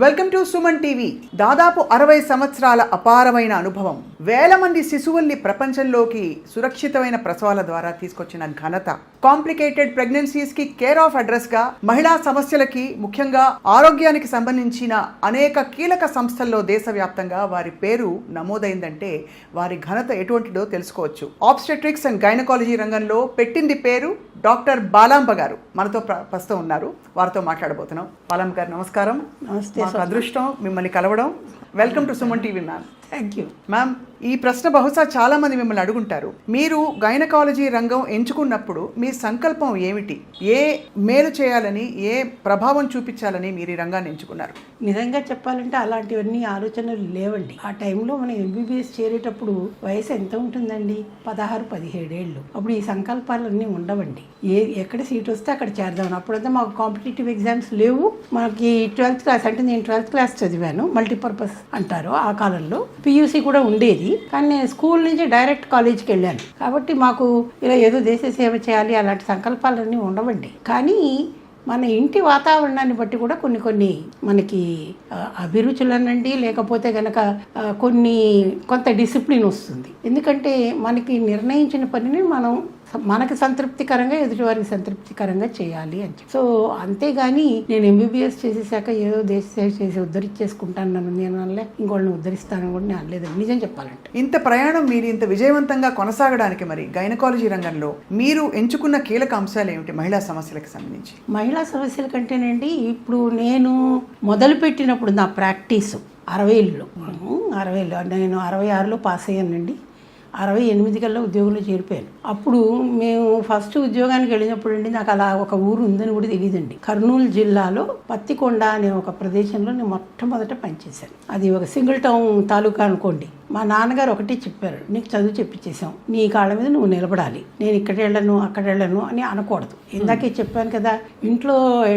Welcome to Suman TV. దాదాపు 60 సంవత్సరాల అపారమైన అనుభవం, వేల మంది శిశువుల్ని ప్రపంచంలోకి సురక్షితమైన ప్రసవాల ద్వారా తీసుకొచ్చిన ఘనత, కాంప్లికేటెడ్ ప్రెగ్నెన్సీస్ కి కేర్ ఆఫ్ అడ్రస్ గా, మహిళా సమస్యలకి ముఖ్యంగా ఆరోగ్యానికి సంబంధించిన అనేక కీలక సంస్థల్లో దేశవ్యాప్తంగా వారి పేరు నమోదైందంటే వారి ఘనత ఎటువంటిదో తెలుసుకోవచ్చు. ఆబ్స్టెట్రిక్స్ అండ్ గైనకాలజీ రంగంలో పెట్టింది పేరు డాక్టర్ బాలాంబ గారు మనతో ప్రస్తుతం ఉన్నారు. వారితో మాట్లాడబోతున్నాం. బాలాంబ గారు నమస్కారం. నమస్తే. మాకు అదృష్టం మిమ్మల్ని కలవడం. Welcome to Suman TV ma'am. Thank you ma'am. ఈ ప్రశ్న బహుశా చాలా మంది మిమ్మల్ని అడుగుంటారు. మీరు గైనకాలజీ రంగం ఎంచుకున్నప్పుడు మీ సంకల్పం ఏమిటి? ఏ మేలు చేయాలని, ఏ ప్రభావం చూపించాలని మీరు ఈ రంగాన్ని ఎంచుకున్నారు? నిజంగా చెప్పాలంటే అలాంటివన్నీ ఆలోచనలు లేవండి. ఆ టైంలో మనం ఎంబీబీఎస్ చేరేటప్పుడు వయసు ఎంత ఉంటుందండి? 16-17 ఏళ్ళు. అప్పుడు ఈ సంకల్పాలన్నీ ఉండవండి. ఎక్కడ సీట్ వస్తే అక్కడ చేద్దాం. అప్పుడంతా మాకు కాంపిటేటివ్ ఎగ్జామ్స్ లేవు. మనకి 12th క్లాస్ అంటే నేను 12th క్లాస్ చదివాను, మల్టీపర్పస్ అంటారు ఆ కాలంలో. పియూసీ కూడా ఉండేది, కానీ నేను స్కూల్ నుంచి డైరెక్ట్ కాలేజ్కి వెళ్ళాను. కాబట్టి మాకు ఇలా ఏదో దేశ సేవ చేయాలి అలాంటి సంకల్పాలన్నీ ఉండవండి. కానీ మన ఇంటి వాతావరణాన్ని బట్టి కూడా కొన్ని మనకి అభిరుచులనండి, లేకపోతే కనుక కొంత డిసిప్లిన్ వస్తుంది. ఎందుకంటే మనకి నిర్ణయించిన పనిని మనకి సంతృప్తికరంగా, ఎదుటివారికి సంతృప్తికరంగా చేయాలి అని. సో అంతేగాని నేను ఎంబీబీఎస్ చేసేసాక ఏదో దేశ సేవ చేసి ఉద్ధరించేసుకుంటాను నన్ను నేను అనలే, ఇంకోళ్ళని ఉద్ధరిస్తానని కూడా నేను అనలేదండి నిజం చెప్పాలంటే. ఇంత ప్రయాణం మీరు ఇంత విజయవంతంగా కొనసాగడానికి మరి గైనకాలజీ రంగంలో మీరు ఎంచుకున్న కీలక అంశాలు ఏమిటి మహిళా సమస్యలకు సంబంధించి? మహిళా సమస్యల కంటేనండి, ఇప్పుడు నేను మొదలుపెట్టినప్పుడు నా ప్రాక్టీసు 60లో నేను 66లో పాస్ అయ్యానండి. 68 కల్లా ఉద్యోగంలో చేరిపోయాను. అప్పుడు మేము ఫస్ట్ ఉద్యోగానికి వెళ్ళినప్పుడు అండి, నాకు అలా ఒక ఊరు ఉందని కూడా తెలియదండి. కర్నూలు జిల్లాలో పత్తికొండ అనే ఒక ప్రదేశంలో నేను మొట్టమొదట పనిచేశాను. అది ఒక సింగిల్ టౌన్ తాలూకా అనుకోండి. మా నాన్నగారు ఒకటే చెప్పారు, నీకు చదువు చెప్పించేసాం, నీ కాళ్ళ మీద నువ్వు నిలబడాలి, నేను ఇక్కడ వెళ్ళను అక్కడ వెళ్ళను అని అనకూడదు. ఇందాకే చెప్పాను కదా, ఇంట్లో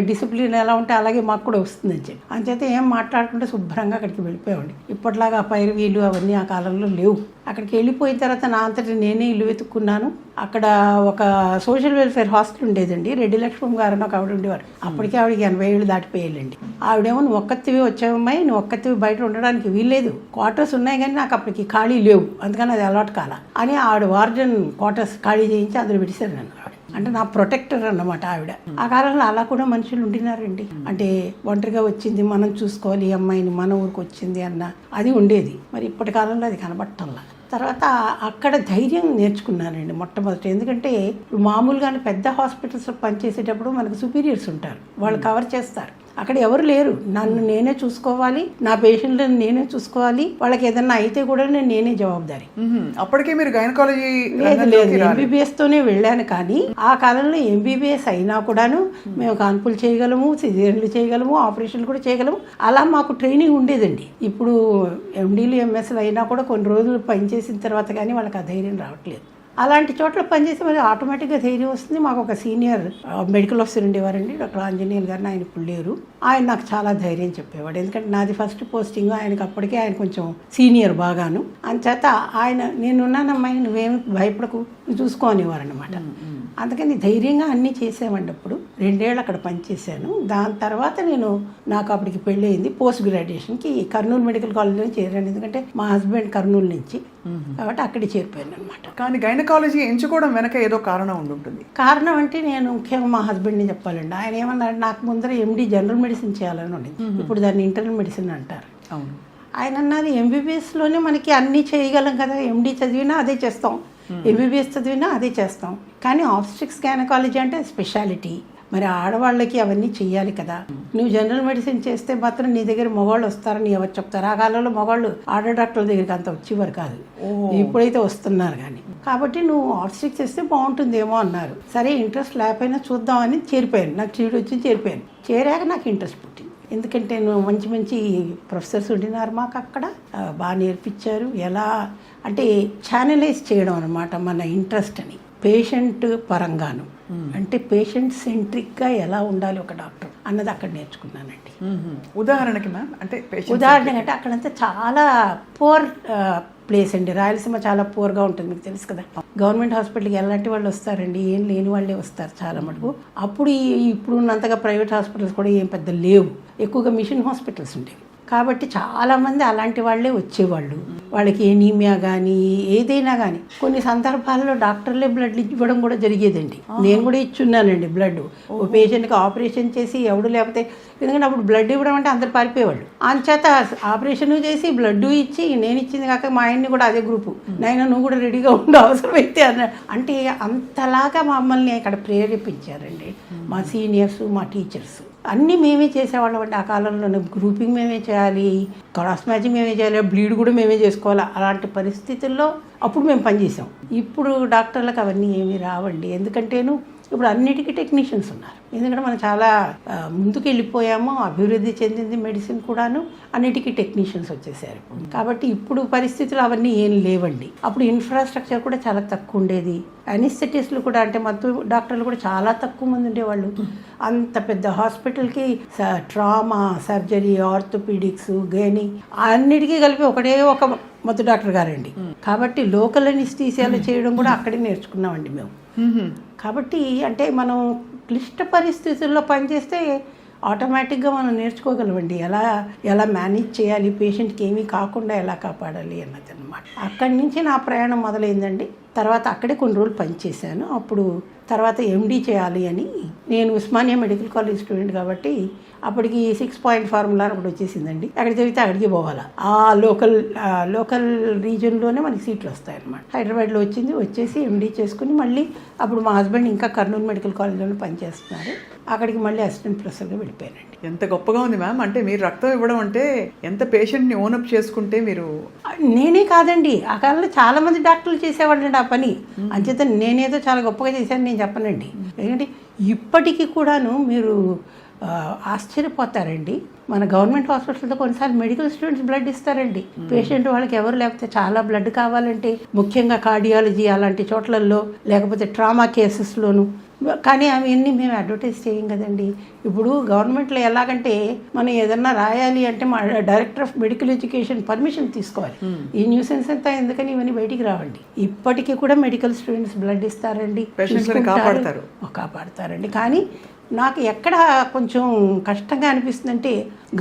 డిసిప్లిన్ ఎలా ఉంటే అలాగే మాకు కూడా వస్తుందని చెప్పి అంచేత ఏం మాట్లాడుకుంటే శుభ్రంగా అక్కడికి వెళ్ళిపోయామండి. ఇప్పట్లాగా పైరవీలు అవన్నీ ఆ కాలంలో లేవు. అక్కడికి వెళ్ళిపోయిన తర్వాత నా అంతటి నేనే ఇల్లు వెతుక్కున్నాను. అక్కడ ఒక సోషల్ వెల్ఫేర్ హాస్టల్ ఉండేదండి. రెడ్డి లక్ష్మణ్ గారు అని ఒక ఆవిడ ఉండేవారు. అప్పటికే ఆవిడకి 80 ఏళ్ళు దాటిపోయాలండి. ఆవిడేమో నువ్వు ఒక్కతివి వచ్చావమ్మాయి, నువ్వు ఒక్కతివి బయట ఉండడానికి వీల్లేదు, క్వార్టర్స్ ఉన్నాయి కానీ నాకు అప్పటికి ఖాళీ లేవు, అందుకని అది అలవాటు కాల అని ఆవిడ వార్డెన్ క్వార్టర్స్ ఖాళీ చేయించి అందులో పెట్టేశారు నన్ను. అంటే నా ప్రొటెక్టర్ అన్నమాట ఆవిడ. ఆ కాలంలో అలా కూడా మనుషులు ఉండినారండి. అంటే ఒంటరిగా వచ్చింది, మనం చూసుకోవాలి ఈ అమ్మాయిని, మన ఊరికి వచ్చింది అన్న అది ఉండేది. మరి ఇప్పటి కాలంలో అది కనబట్టంలా. తర్వాత అక్కడ ధైర్యం నేర్చుకున్నానండి మొట్టమొదటి. ఎందుకంటే మామూలుగానే పెద్ద హాస్పిటల్స్లో పనిచేసేటప్పుడు మనకు సుపీరియర్స్ ఉంటారు, వాళ్ళు కవర్ చేస్తారు. అక్కడ ఎవరు లేరు, నన్ను నేనే చూసుకోవాలి, నా పేషెంట్లను నేనే చూసుకోవాలి, వాళ్ళకి ఏదన్నా అయితే కూడా నేనే జవాబుదారి. అప్పటికే మీరు గైనకాలజీ? లేదు, ఎంబీబీఎస్ తోనే వెళ్ళాను. కానీ ఆ కాలంలో ఎంబీబీఎస్ అయినా కూడాను మేము కాన్పులు చేయగలము, సిజేరియన్లు చేయగలము, ఆపరేషన్లు కూడా చేయగలము. అలా మాకు ట్రైనింగ్ ఉండేదండి. ఇప్పుడు ఎండీలు ఎంఎస్లు అయినా కూడా కొన్ని రోజులు పనిచేసిన తర్వాత కానీ వాళ్ళకి ఆ ధైర్యం రావట్లేదు. అలాంటి చోట్ల పనిచేసి మరి ఆటోమేటిక్గా ధైర్యం వస్తుంది. మాకు ఒక సీనియర్ మెడికల్ ఆఫీసర్ ఉండేవారండి, డాక్టర్ ఆంజనేయులు గారిని. ఆయన ఇప్పుడు లేరు. ఆయన నాకు చాలా ధైర్యం చెప్పేవాడు. ఎందుకంటే నాది ఫస్ట్ పోస్టింగ్, ఆయనకి అప్పటికే ఆయన కొంచెం సీనియర్ బాగాను. అంచేత ఆయన నేనున్నానమ్మాయి, నువ్వేమి భయపడకు, నువ్వు చూసుకోనివారు అనమాట. అందుకని ధైర్యంగా అన్నీ చేసామండి. అప్పుడు 2 ఏళ్ళు అక్కడ పనిచేశాను. దాని తర్వాత నాకు అప్పటికి పెళ్ళి అయింది. పోస్ట్ గ్రాడ్యుయేషన్కి కర్నూలు మెడికల్ కాలేజ్లో చేరాను. ఎందుకంటే మా హస్బెండ్ కర్నూలు నుంచి, కాబట్టి అక్కడికి చేరిపోయాను అనమాట. కానీ గైనకాలజీ ఎంచుకోవడం వెనక ఏదో కారణం ఉంటుంది. కారణం అంటే నేను ముఖ్యంగా మా హస్బెండ్ని చెప్పాలండి. ఆయన ఏమన్నాడు, నాకు ముందర ఎండి జనరల్ మెడిసిన్ చేయాలని ఉండేది, ఇప్పుడు దాన్ని ఇంటర్నల్ మెడిసిన్ అంటారు. అవును. ఆయన అన్నది ఎంబీబీఎస్లోనే మనకి అన్నీ చేయగలం కదా, ఎండి చదివినా అదే చేస్తాం, ఎంబీబీఎస్ చదివినా అదే చేస్తాం. కానీ ఆబ్స్టెట్రిక్స్ గైనకాలజీ అంటే స్పెషాలిటీ, మరి ఆడవాళ్ళకి అవన్నీ చెయ్యాలి కదా. నువ్వు జనరల్ మెడిసిన్ చేస్తే మాత్రం నీ దగ్గర మగవాళ్ళు వస్తారని ఎవరు చెప్తారు? ఆ కాలంలో మగవాళ్ళు ఆడ డాక్టర్ల దగ్గరికి అంత వచ్చేవారు కాదు, ఇప్పుడైతే వస్తున్నారు. కానీ కాబట్టి నువ్వు ఆబ్స్టెట్రిక్స్ చేస్తే బాగుంటుందేమో అన్నారు. సరే, ఇంట్రెస్ట్ లేకపోయినా చూద్దామని చేరిపోయాను. నాకు సీట్ వచ్చి చేరిపోయాను. చేరాక నాకు ఇంట్రెస్ట్ పుట్టింది. ఎందుకంటే మంచి మంచి ప్రొఫెసర్స్ ఉండినారు మాకు అక్కడ, బాగా నేర్పించారు. ఎలా అంటే ఛానలైజ్ చేయడం అనమాట మన ఇంట్రెస్ట్ని పేషెంట్ పరంగాను. అంటే పేషెంట్ సెంట్రిక్గా ఎలా ఉండాలి ఒక డాక్టర్ అన్నది అక్కడ నేర్చుకున్నానండి. ఉదాహరణకి మ్యామ్, అంటే ఉదాహరణకి అంటే అక్కడంతా చాలా పూర్ ప్లేస్ అండి. రాయలసీమ చాలా పూర్గా ఉంటుంది, మీకు తెలుసు కదా. గవర్నమెంట్ హాస్పిటల్కి ఎలాంటి వాళ్ళు వస్తారండి, ఏం లేని వాళ్ళే వస్తారు చాలా మటుకు. అప్పుడు ఇప్పుడు ఉన్నంతగా ప్రైవేట్ హాస్పిటల్స్ కూడా ఏం పెద్ద లేవు. ఎక్కువగా మిషన్ హాస్పిటల్స్ ఉండేవి. కాబట్టి చాలామంది అలాంటి వాళ్ళే వచ్చేవాళ్ళు. వాళ్ళకి ఎనీమియా కానీ ఏదైనా కానీ కొన్ని సందర్భాల్లో డాక్టర్లే బ్లడ్ ఇవ్వడం కూడా జరిగేదండి. నేను కూడా ఇచ్చున్నానండి బ్లడ్. ఓ పేషెంట్కి ఆపరేషన్ చేసి ఎవడు లేకపోతే, ఎందుకంటే అప్పుడు బ్లడ్ ఇవ్వడం అంటే అందరు పారిపోయేవాళ్ళు. అంచేత ఆపరేషన్ చేసి బ్లడ్ ఇచ్చి, నేను ఇచ్చింది కాక మా ఆయన్ని కూడా అదే గ్రూపు, నాయన నువ్వు కూడా రెడీగా ఉండు అవసరమైతే అన్నాడు. అంటే అంతలాగా మమ్మల్ని ఇక్కడ ప్రేరేపించారండి మా సీనియర్స్, మా టీచర్స్. అన్నీ మేమే చేసేవాళ్ళం అండి ఆ కాలంలో. గ్రూపింగ్ మేమే చేయాలి, క్రాస్ మ్యాచింగ్ మేమే చేయాలి, బ్లీడ్ కూడా మేమే చేసుకోవాలి. అలాంటి పరిస్థితుల్లో అప్పుడు మేము పనిచేసాం. ఇప్పుడు డాక్టర్లకు అవన్నీ ఏమీ రావండి. ఎందుకంటేను ఇప్పుడు అన్నిటికీ టెక్నీషియన్స్ ఉన్నారు. ఎందుకంటే మనం చాలా ముందుకు వెళ్ళిపోయాము, అభివృద్ధి చెందింది మెడిసిన్ కూడాను, అన్నిటికీ టెక్నీషియన్స్ వచ్చేసారు. కాబట్టి ఇప్పుడు పరిస్థితులు అవన్నీ ఏం లేవండి. అప్పుడు ఇన్ఫ్రాస్ట్రక్చర్ కూడా చాలా తక్కువ ఉండేది. అనిస్థెటిస్టులు కూడా, అంటే మత్తు డాక్టర్లు కూడా చాలా తక్కువ మంది ఉండేవాళ్ళు. అంత పెద్ద హాస్పిటల్కి ట్రామా, సర్జరీ, ఆర్థోపీడిక్స్, గైనీ అన్నిటికీ కలిపి ఒకటే ఒక మత్తు డాక్టర్ గారండి. కాబట్టి లోకల్ అనిస్థీసియాలు చేయడం కూడా అక్కడే నేర్చుకున్నామండి మేము. కాబట్టి అంటే మనం క్లిష్ట పరిస్థితుల్లో పనిచేస్తే ఆటోమేటిక్గా మనం నేర్చుకోగలమండి ఎలా మేనేజ్ చేయాలి, పేషెంట్కి ఏమీ కాకుండా ఎలా కాపాడాలి అన్నది అనమాట. అక్కడి నుంచి నా ప్రయాణం మొదలైందండి. తర్వాత అక్కడే కొన్ని రోజులు పనిచేశాను. అప్పుడు తర్వాత ఎండీ చేయాలి అని, నేను ఉస్మానియా మెడికల్ కాలేజ్ స్టూడెంట్ కాబట్టి అప్పటికి 6 పాయింట్ ఫార్ములా ఒకటి వచ్చేసిందండి. అక్కడ చదివితే అక్కడికి పోవాలా. ఆ లోకల్ రీజియన్లోనే మనకి సీట్లు వస్తాయన్నమాట. హైదరాబాద్లో వచ్చేసి ఎండీ చేసుకుని మళ్ళీ అప్పుడు మా హస్బెండ్ ఇంకా కర్నూలు మెడికల్ కాలేజ్లోనే పనిచేస్తున్నారు. అక్కడికి మళ్ళీ అసిస్టెంట్ ప్రొఫెసర్గా వెళ్ళిపోయానండి. ఎంత గొప్పగా ఉంది మ్యామ్. అంటే మీరు రక్తం ఇవ్వడం అంటే ఎంత పేషెంట్ని ఓనప్ చేసుకుంటే మీరు. నేనే కాదండి, ఆ కాలంలో చాలా మంది డాక్టర్లు చేసేవాళ్ళండి ఆ పని. అంచేత నేనేదో చాలా గొప్పగా చేశాను నేను చెప్పనండి. ఎందుకంటే ఇప్పటికీ కూడాను మీరు ఆశ్చర్యపోతారండి. మన గవర్నమెంట్ హాస్పిటల్తో కొన్నిసార్లు మెడికల్ స్టూడెంట్స్ బ్లడ్ ఇస్తారండి. పేషెంట్ వాళ్ళకి ఎవరు లేకపోతే చాలా బ్లడ్ కావాలంటే, ముఖ్యంగా కార్డియాలజీ అలాంటి చోట్లలో, లేకపోతే ట్రామా కేసెస్లోను. కానీ అవన్నీ మేము అడ్వర్టైజ్ చేయం కదండి. ఇప్పుడు గవర్నమెంట్లో ఎలాగంటే మనం ఏదన్నా రాయాలి అంటే మా director of medical education permission తీసుకోవాలి. ఈ న్యూసెన్స్ అంతా ఎందుకని ఇవన్నీ బయటికి రావండి. ఇప్పటికీ కూడా మెడికల్ స్టూడెంట్స్ బ్లడ్ ఇస్తారండి, కాపాడతారండి. కానీ నాకు ఎక్కడ కొంచెం కష్టంగా అనిపిస్తుందంటే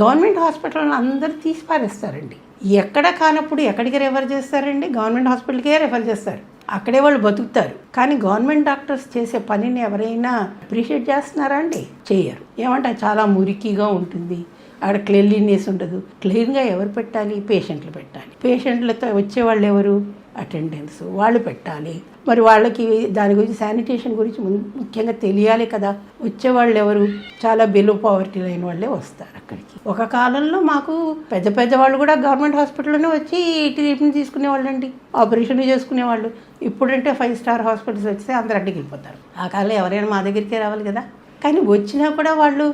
గవర్నమెంట్ హాస్పిటల్లో అందరూ తీసి పారేస్తారండి. ఎక్కడ కానప్పుడు ఎక్కడికి రెఫర్ చేస్తారండి? గవర్నమెంట్ హాస్పిటల్కే రెఫర్ చేస్తారు. అక్కడే వాళ్ళు బతుకుతారు. కానీ గవర్నమెంట్ డాక్టర్స్ చేసే పనిని ఎవరైనా అప్రిషియేట్ చేస్తున్నారా అండి? చేయరు. ఏమంటే చాలా మురికిగా ఉంటుంది, అక్కడ క్లీన్లీనెస్ ఉండదు. క్లీన్గా ఎవరు పెట్టాలి? పేషెంట్లు పెట్టాలి. పేషెంట్లతో వచ్చేవాళ్ళు ఎవరు? అటెండెన్స్ వాళ్ళు పెట్టాలి. మరి వాళ్ళకి దాని గురించి శానిటేషన్ గురించి ముఖ్యంగా తెలియాలి కదా. వచ్చేవాళ్ళు ఎవరు? చాలా బిలో పావర్టీ లైన్ వాళ్ళే వస్తారు అక్కడికి. ఒక కాలంలో మాకు పెద్ద వాళ్ళు కూడా గవర్నమెంట్ హాస్పిటల్లోనే వచ్చి ట్రీట్మెంట్ తీసుకునేవాళ్ళండి, ఆపరేషన్లు చేసుకునేవాళ్ళు. ఇప్పుడంటే 5 స్టార్ హాస్పిటల్స్ వస్తే అందరు అడ్డుకి వెళ్ళిపోతారు. ఆ కాలంలో ఎవరైనా మా దగ్గరికే రావాలి కదా. కానీ వచ్చినా కూడా వాళ్ళు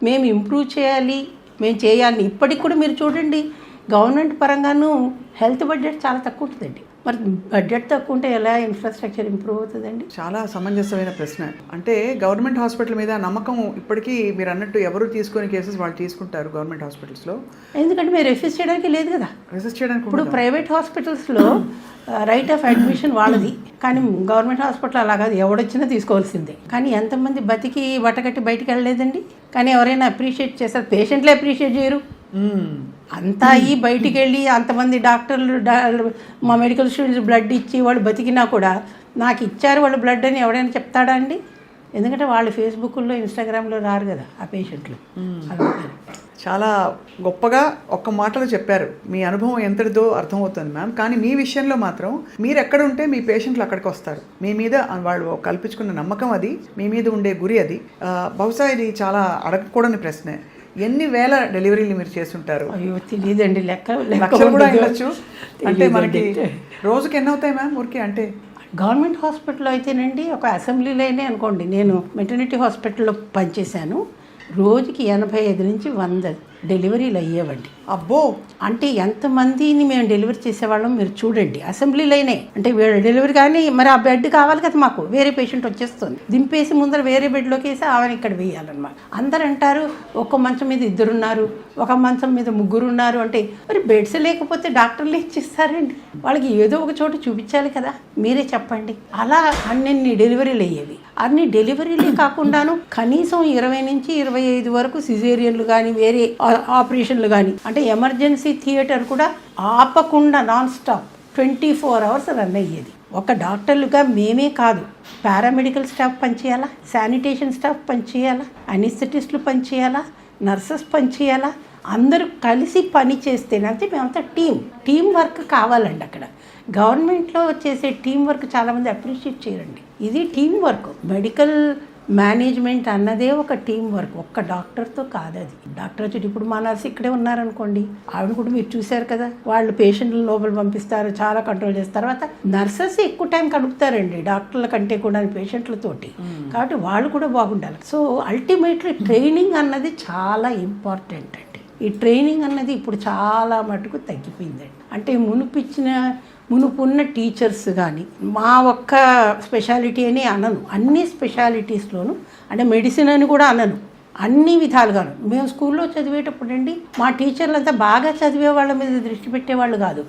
మేము ఇంప్రూవ్ చేయాలి, మేము చేయాలి. ఇప్పటికి కూడా మీరు చూడండి, గవర్నమెంట్ పరంగాను హెల్త్ బడ్జెట్ చాలా తక్కువ ఉంటుందండి. మరి బడ్జెట్ తక్కువ ఉంటే ఎలా ఇన్ఫ్రాస్ట్రక్చర్ ఇంప్రూవ్ అవుతుందండి? చాలా సమంజసమైన ప్రశ్న. అంటే గవర్నమెంట్ హాస్పిటల్ మీద నమ్మకం ఇప్పటికీ మీరు అన్నట్టు ఎవరు తీసుకునే కేసెస్ వాళ్ళు తీసుకుంటారు గవర్నమెంట్ హాస్పిటల్స్లో. ఎందుకంటే మీరు రెసిస్ట్ చేయడానికి లేదు కదా. రెసిస్ట్ చేయడానికి ఇప్పుడు ప్రైవేట్ హాస్పిటల్స్లో రైట్ ఆఫ్ అడ్మిషన్ వాళ్ళది, కానీ గవర్నమెంట్ హాస్పిటల్ అలా కాదు, ఎవడొచ్చినా తీసుకోవాల్సిందే. కానీ ఎంతమంది బతికి బట్టకట్టి బయటికి వెళ్ళలేదండి. కానీ ఎవరైనా అప్రిషియేట్ చేస్తారు? పేషెంట్లే అప్రిషియేట్ చేయరు. అంతా ఈ బయటికి వెళ్ళి అంతమంది డాక్టర్లు మా మెడికల్ స్టూడెంట్స్ బ్లడ్ ఇచ్చి వాళ్ళు బతికినా కూడా నాకు ఇచ్చారు వాళ్ళు బ్లడ్ అని ఎవరైనా చెప్తాడా అండి? ఎందుకంటే వాళ్ళు ఫేస్బుక్లో, ఇన్స్టాగ్రామ్లో రారు కదా ఆ పేషెంట్లు. చాలా గొప్పగా ఒక్క మాటలో చెప్పారు. మీ అనుభవం ఎంతటిదో అర్థమవుతుంది మ్యామ్. కానీ మీ విషయంలో మాత్రం మీరు ఎక్కడుంటే మీ పేషెంట్లు అక్కడికి వస్తారు. మీ మీద వాళ్ళు కల్పించుకున్న నమ్మకం అది, మీ మీద ఉండే గురి అది. బహుశా ఇది చాలా అడగకూడని ప్రశ్నే. ఎన్ని వేల డెలివరీలు మీరు చేస్తుంటారు? అయ్యో తెలియదండి, లక్షలు కూడా ఉండొచ్చు. అంటే మనకి రోజుకి ఎన్ని అవుతాయి మ్యామ్ ఊరికి? అంటే గవర్నమెంట్ హాస్పిటల్లో అయితేనండి ఒక అసెంబ్లీలోనే అనుకోండి, నేను మెటర్నిటీ హాస్పిటల్లో పనిచేశాను. రోజుకి 85 నుంచి 100 డెలివరీలు అయ్యేవండి. అబ్బో, అంటే ఎంతమందిని మేము డెలివరీ చేసేవాళ్ళం మీరు చూడండి. అసెంబ్లీలోనే అంటే వీళ్ళ డెలివరీ కానీ మరి ఆ బెడ్ కావాలి కదా మాకు, వేరే పేషెంట్ వచ్చేస్తుంది, దింపేసి ముందర వేరే బెడ్లోకి వేసి ఆమెను ఇక్కడ వేయాలన్నమాట. అందరు అంటారు ఒక మంచం మీద 2 ఉన్నారు, ఒక మంచం మీద 3 ఉన్నారు అంటే మరి బెడ్స్ లేకపోతే డాక్టర్లు ఏం చేస్తారండి? వాళ్ళకి ఏదో ఒక చోట చూపించాలి కదా, మీరే చెప్పండి. అలా అన్ని డెలివరీలు అయ్యేవి. అన్ని డెలివరీలే కాకుండాను కనీసం 20 నుంచి 25 వరకు సిజేరియన్లు కానీ వేరే ఆపరేషన్లు కానీ, అంటే ఎమర్జెన్సీ థియేటర్ కూడా ఆపకుండా నాన్ స్టాప్ 24 అవర్స్ రన్ అయ్యేది. ఒక డాక్టర్లుగా మేమే కాదు, పారామెడికల్ స్టాఫ్ పనిచేయాలా, శానిటేషన్ స్టాఫ్ పనిచేయాలా, అనిస్థెటిస్టులు పనిచేయాలా, నర్సెస్ పనిచేయాలా, అందరూ కలిసి పని చేస్తేనంటే మేమంతా టీం వర్క్ కావాలండి. అక్కడ గవర్నమెంట్లో చేసే టీం వర్క్ చాలామంది అప్రిషియేట్ చేయరండి. ఇది టీం వర్క్. మెడికల్ మేనేజ్మెంట్ అన్నదే ఒక టీం వర్క్, ఒక్క డాక్టర్తో కాదు. అది డాక్టర్ వచ్చి ఇప్పుడు మా నర్స్ ఇక్కడే ఉన్నారనుకోండి, ఆవిడ కూడా మీరు చూశారు కదా, వాళ్ళు పేషెంట్లు లోపల పంపిస్తారు, చాలా కంట్రోల్ చేస్తారు. తర్వాత నర్సెస్ ఎక్కువ టైం గడుపుతారండి డాక్టర్ల కంటే కూడా పేషెంట్లతోటి, కాబట్టి వాళ్ళు కూడా బాగుండాలి. సో అల్టిమేట్లీ ట్రైనింగ్ అన్నది చాలా ఇంపార్టెంట్ అండి. ఈ ట్రైనింగ్ అన్నది ఇప్పుడు చాలా మటుకు తగ్గిపోయిందండి. అంటే మునుపున్న టీచర్స్ కానీ, మా ఒక్క స్పెషాలిటీ అని అనను, అన్ని స్పెషాలిటీస్లోనూ, అంటే మెడిసిన్ అని కూడా అనను, అన్ని విధాలుగాను. మేము స్కూల్లో చదివేటప్పుడు అండి మా టీచర్లంతా బాగా చదివే వాళ్ళ మీద దృష్టి పెట్టేవాళ్ళు కాదు,